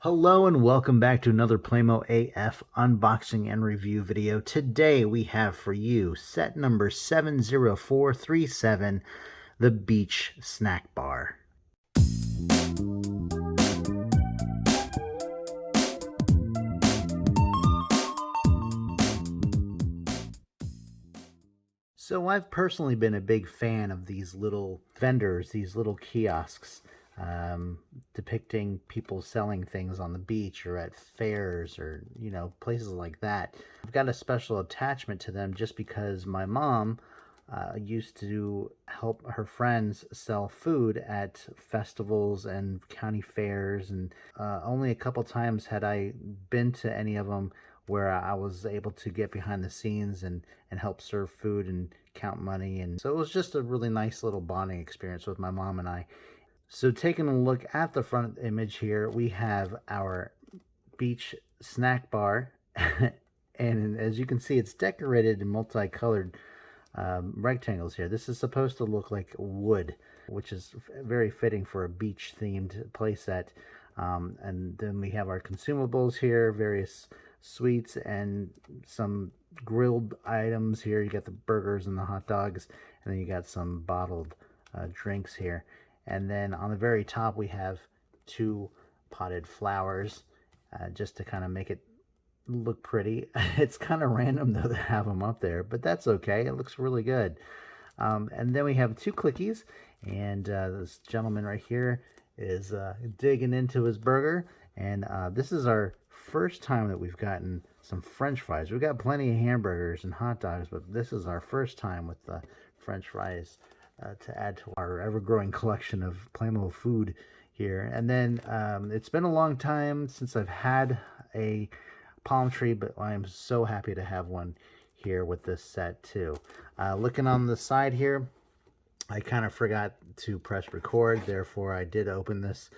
Hello and welcome back to another Playmo AF unboxing and review video. Today we have for you set number 70437, the Beach Snack Bar. So I've personally been a big fan of these little vendors, these little kiosks, depicting people selling things on the beach or at fairs or, places like that. I've got a special attachment to them just because my mom used to help her friends sell food at festivals and county fairs, and only a couple times had I been to any of them where I was able to get behind the scenes and help serve food and count money. And so it was just a really nice little bonding experience with my mom and I. So taking a look at the front image here, we have our beach snack bar. And as you can see, it's decorated in multicolored rectangles here. This is supposed to look like wood, which is very fitting for a beach themed playset. And then we have our consumables here, various sweets and some grilled items here. You got the burgers and the hot dogs, and then you got some bottled drinks here. And then on the very top we have two potted flowers, just to kind of make it look pretty. It's kind of random though to have them up there, but that's okay. It looks really good. And then we have two clickies, and this gentleman right here is digging into his burger. And this is our first time that we've gotten some French fries. We've got plenty of hamburgers and hot dogs, but this is our first time with the French fries to add to our ever-growing collection of Playmo food here. And then it's been a long time since I've had a palm tree, but I am so happy to have one here with this set too. Looking on the side here, I kind of forgot to press record, therefore I did open this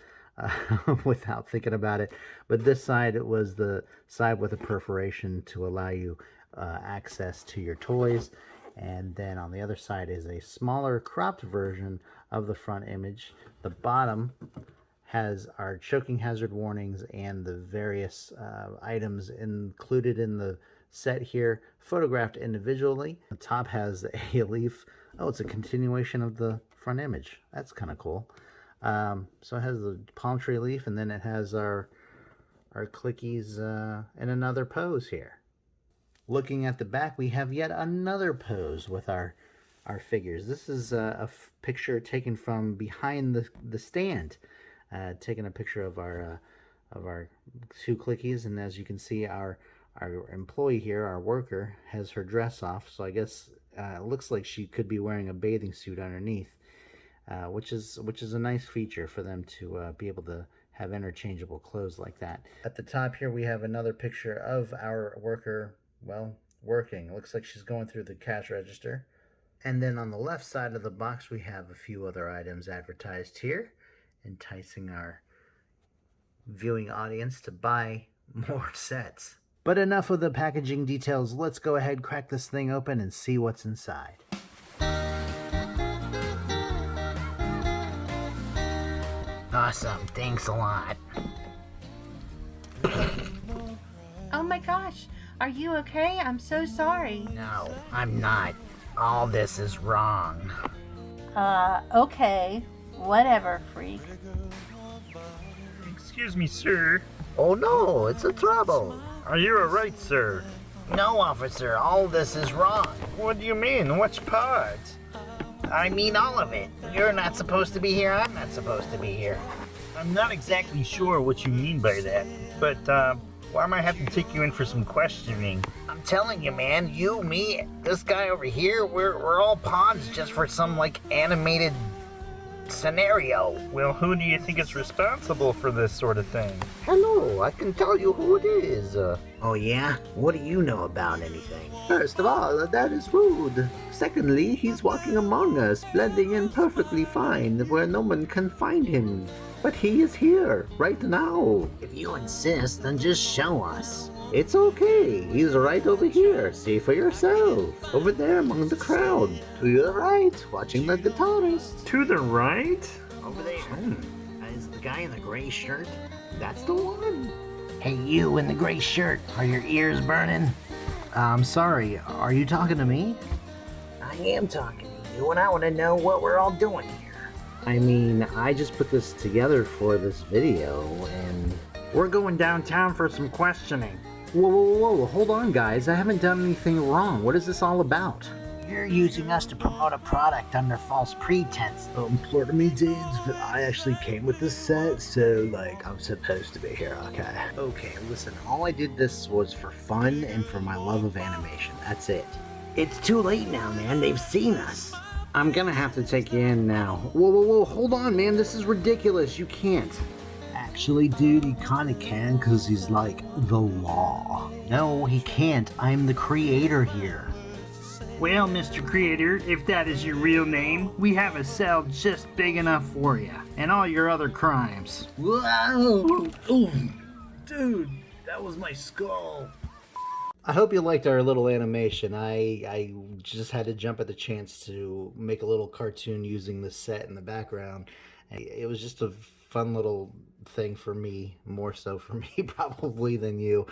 without thinking about it. But this side, it was the side with a perforation to allow you access to your toys. And then on the other side is a smaller cropped version of the front image. The bottom has our choking hazard warnings and the various items included in the set here, photographed individually. The top has a leaf. Oh, it's a continuation of the front image. That's kind of cool. So it has the palm tree leaf, and then it has our clickies in another pose here. Looking at the back, we have yet another pose with our figures. This is a picture taken from behind the stand, taking a picture of our two clickies. And as you can see, our employee here, our worker, has her dress off. So I guess it looks like she could be wearing a bathing suit underneath, which is a nice feature for them to be able to have interchangeable clothes like that. At the top here, we have another picture of our worker, well, working. It looks like she's going through the cash register. And then on the left side of the box, we have a few other items advertised here, enticing our viewing audience to buy more sets. But enough of the packaging details. Let's go ahead, crack this thing open, and see what's inside. Awesome, thanks a lot. Oh my gosh, are you okay? I'm so sorry. No, I'm not. All this is wrong. Okay. Whatever, freak. Excuse me, sir. Oh no, it's a trouble. Are you alright, sir? No, officer, all this is wrong. What do you mean? Which part? I mean all of it. You're not supposed to be here, I'm not supposed to be here. I'm not exactly sure what you mean by that, but why might I have to take you in for some questioning? I'm telling you, man, you, me, this guy over here, we're all pawns just for some, like, animated scenario. Well, who do you think is responsible for this sort of thing? Hello, I can tell you who it is. Oh yeah? What do you know about anything? First of all, that is rude. Secondly, he's walking among us, blending in perfectly fine where no one can find him. But he is here, right now. If you insist, then just show us. It's okay, he's right over here. See for yourself. Over there among the crowd. To your right, watching the guitarist. To the right? Over there. Is the guy in the gray shirt? That's the one. Hey, you in the gray shirt, are your ears burning? I'm sorry, are you talking to me? I am talking to you, and I want to know what we're all doing here. I mean, I just put this together for this video, and... We're going downtown for some questioning. Whoa, hold on, guys. I haven't done anything wrong. What is this all about? You're using us to promote a product under false pretense. Pardon me, dudes, but I actually came with this set, so, I'm supposed to be here, okay? Okay, listen, all I did this was for fun and for my love of animation. That's it. It's too late now, man. They've seen us. I'm gonna have to take you in now. Whoa, hold on, man. This is ridiculous. You can't. Actually, dude, he kinda can, because he's like the law. No, he can't. I'm the creator here. Well, Mr. Creator, if that is your real name, we have a cell just big enough for you, and all your other crimes. Whoa! Ooh, dude, that was my skull. I hope you liked our little animation. I just had to jump at the chance to make a little cartoon using the set in the background. It was just a fun little thing for me, more so for me probably than you.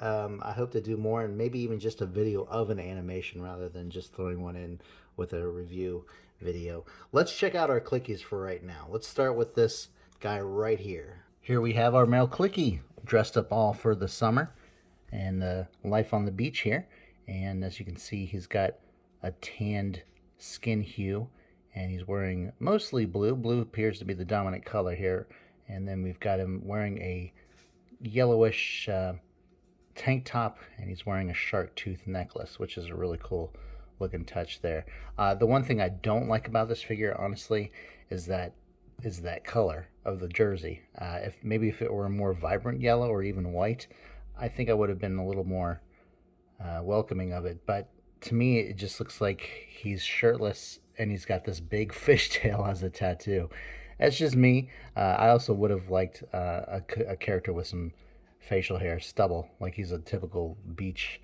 I hope to do more, and maybe even just a video of an animation rather than just throwing one in with a review video. Let's check out our clickies for right now. Let's start with this guy right here. Here we have our male clicky, dressed up all for the summer and life on the beach here. And as you can see, he's got a tanned skin hue, and he's wearing mostly blue. Blue appears to be the dominant color here. And then we've got him wearing a yellowish tank top, and he's wearing a shark tooth necklace, which is a really cool looking touch there. The one thing I don't like about this figure, honestly, is that color of the jersey. If it were a more vibrant yellow or even white, I think I would have been a little more welcoming of it. But to me, it just looks like he's shirtless and he's got this big fishtail as a tattoo. That's just me. I also would have liked a character with some facial hair, stubble, like he's a typical beach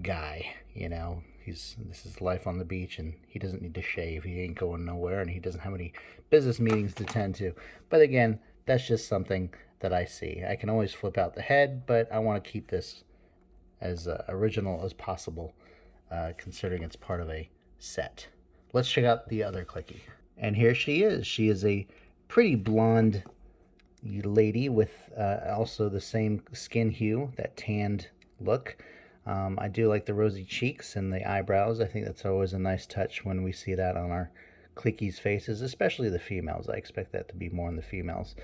guy, you know. This is life on the beach, and he doesn't need to shave. He ain't going nowhere, and he doesn't have any business meetings to tend to. But again, that's just something that I see. I can always flip out the head, but I want to keep this as original as possible, considering it's part of a set. Let's check out the other clicky. And here she is. She is a pretty blonde lady with also the same skin hue, that tanned look. I do like the rosy cheeks and the eyebrows. I think that's always a nice touch when we see that on our clickies' faces, especially the females. I expect that to be more in the females.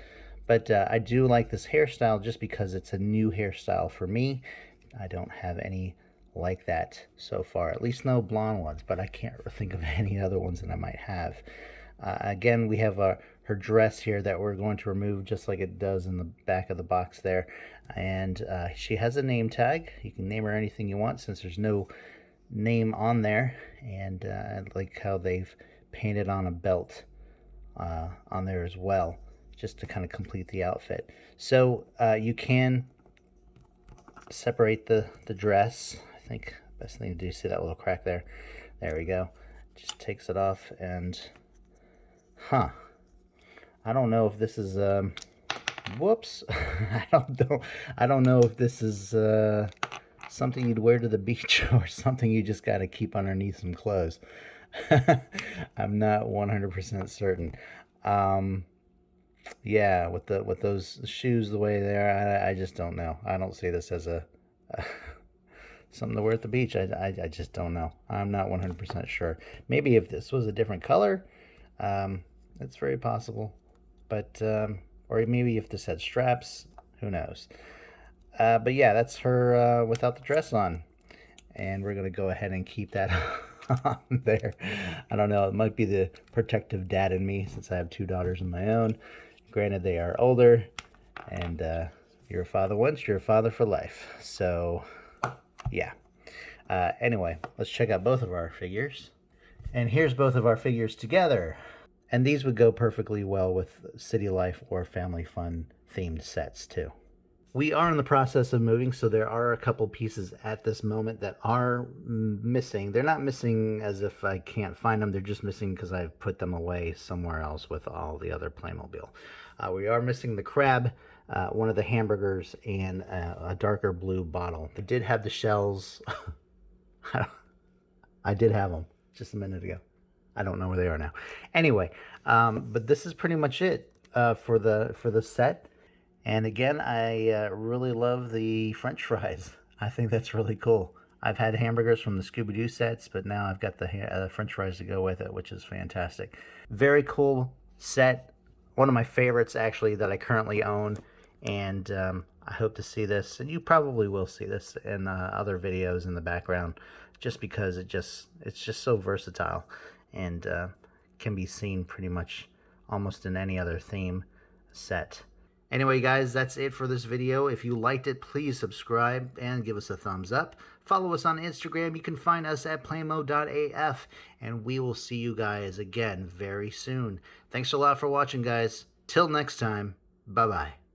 But I do like this hairstyle just because it's a new hairstyle for me. I don't have any like that so far, at least no blonde ones, but I can't think of any other ones that I might have. Again, we have her dress here that we're going to remove just like it does in the back of the box there. And she has a name tag. You can name her anything you want since there's no name on there. And I like how they've painted on a belt on there as well, just to kind of complete the outfit. So you can separate the dress. I think the best thing to do is see that little crack there. There we go. Just takes it off, and I don't know if this is whoops. I don't know if this is something you'd wear to the beach or something you just got to keep underneath some clothes. I'm not 100% certain. Yeah, with those shoes the way they are, I just don't know. I don't see this as a something to wear at the beach. I just don't know. I'm not 100% sure. Maybe if this was a different color, it's very possible. But or maybe if this had straps, who knows. But yeah, that's her without the dress on, and we're gonna go ahead and keep that on there. I don't know, it might be the protective dad in me, since I have 2 daughters of my own. Granted, they are older, and you're a father once, you're a father for life. So yeah. Anyway, let's check out both of our figures. And here's both of our figures together. And these would go perfectly well with city life or family fun themed sets too. We are in the process of moving, so there are a couple pieces at this moment that are missing. They're not missing as if I can't find them. They're just missing because I've put them away somewhere else with all the other Playmobil. We are missing the crab one of the hamburgers and a darker blue bottle. I did have the shells. I did have them just a minute ago. I don't know where they are now. Anyway, but this is pretty much it for the set. And again, I really love the French fries. I think that's really cool. I've had hamburgers from the Scooby-Doo sets, but now I've got the French fries to go with it, which is fantastic. Very cool set. One of my favorites, actually, that I currently own. And I hope to see this, and you probably will see this in other videos in the background, just because it's just so versatile and can be seen pretty much almost in any other theme set. Anyway, guys, that's it for this video. If you liked it, please subscribe and give us a thumbs up. Follow us on Instagram. You can find us at playmo.af, and we will see you guys again very soon. Thanks a lot for watching, guys. Till next time, bye-bye.